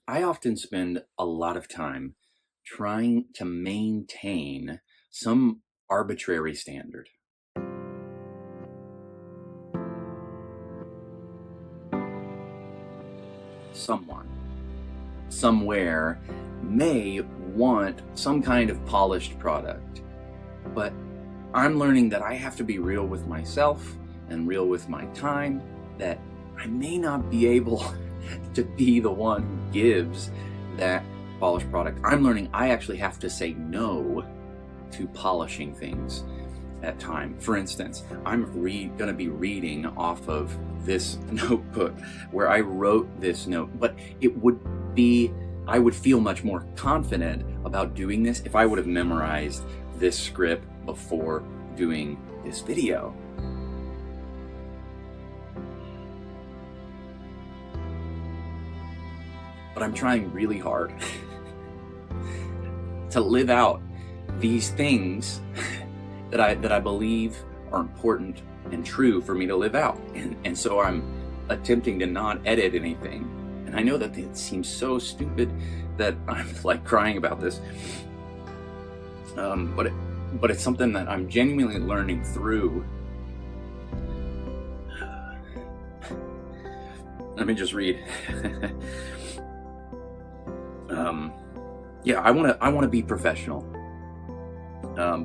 I often spend a lot of time trying to maintain some arbitrary standard. Someone, somewhere may want some kind of polished product, but I'm learning that I have to be real with myself and real with my time, that I may not be able to be the one who gives that polished product. I'm learning I actually have to say no to polishing things at time. For instance, I'm going to be reading off of this notebook where I wrote this note, but I would feel much more confident about doing this if I would have memorized this script before doing this video. But I'm trying really hard to live out these things that I believe are important and true for me to live out. And so I'm attempting to not edit anything. And I know that it seems so stupid that I'm like crying about this. But it's something that I'm genuinely learning through. Let me just read. Yeah, I want to be professional.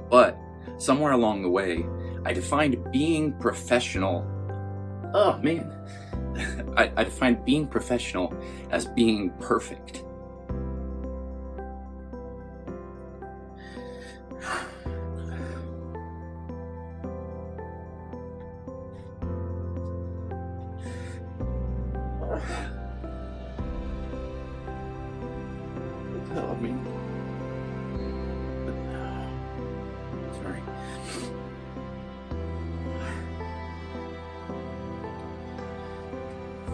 But somewhere along the way, I defined being professional. Oh man, I defined being professional as being perfect. Oh, me. Sorry.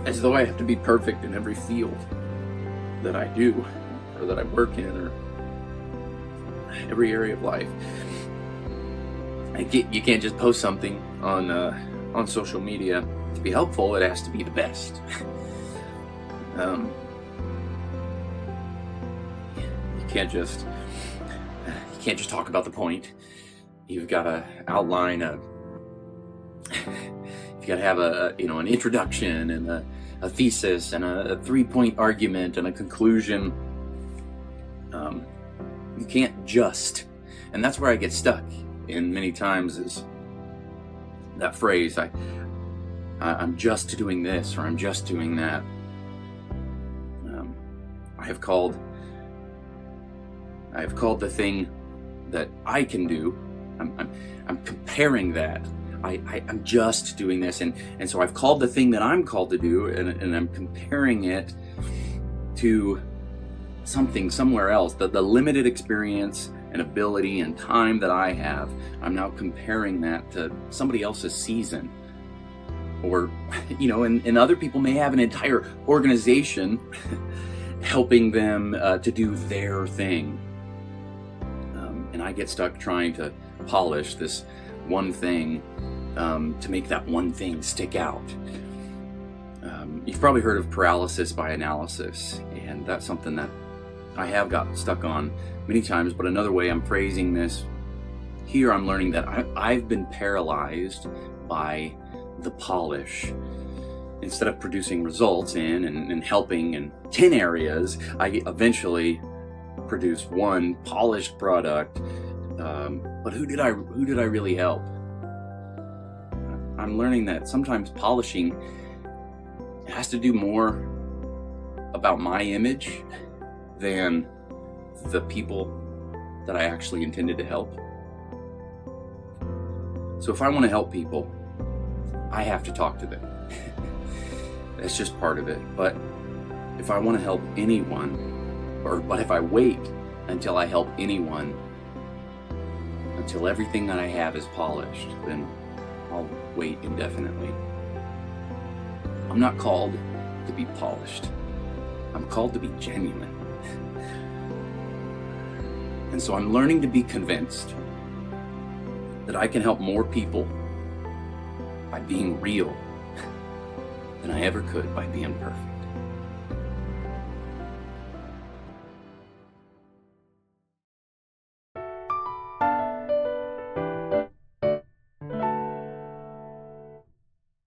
As though I have to be perfect in every field that I do, or that I work in, or every area of life. You can't just post something on social media to be helpful. It has to be the best. You can't just talk about the point. You've got to outline you've got to have an introduction and a thesis and a 3-point argument and a conclusion. You can't just, and that's where I get stuck in many times, is that phrase, I'm just doing this, or I'm just doing that. I have called the thing that I can do. I'm comparing that. I'm just doing this, and so I've called the thing that I'm called to do, and I'm comparing it to something somewhere else. The limited experience and ability and time that I have, I'm now comparing that to somebody else's season. Or, and other people may have an entire organization helping them to do their thing. And I get stuck trying to polish this one thing to make that one thing stick out. You've probably heard of paralysis by analysis, and that's something that I have got stuck on many times. But another way I'm phrasing this here, I'm learning that I've been paralyzed by the polish. Instead of producing results and helping in 10 areas, I eventually produce one polished product. But who did I really help? I'm learning that sometimes polishing has to do more about my image than the people that I actually intended to help. So if I want to help people, I have to talk to them. That's just part of it. But if I want to help anyone, but if I wait until I help anyone, until everything that I have is polished, then I'll wait indefinitely. I'm not called to be polished. I'm called to be genuine. And so I'm learning to be convinced that I can help more people by being real than I ever could by being perfect.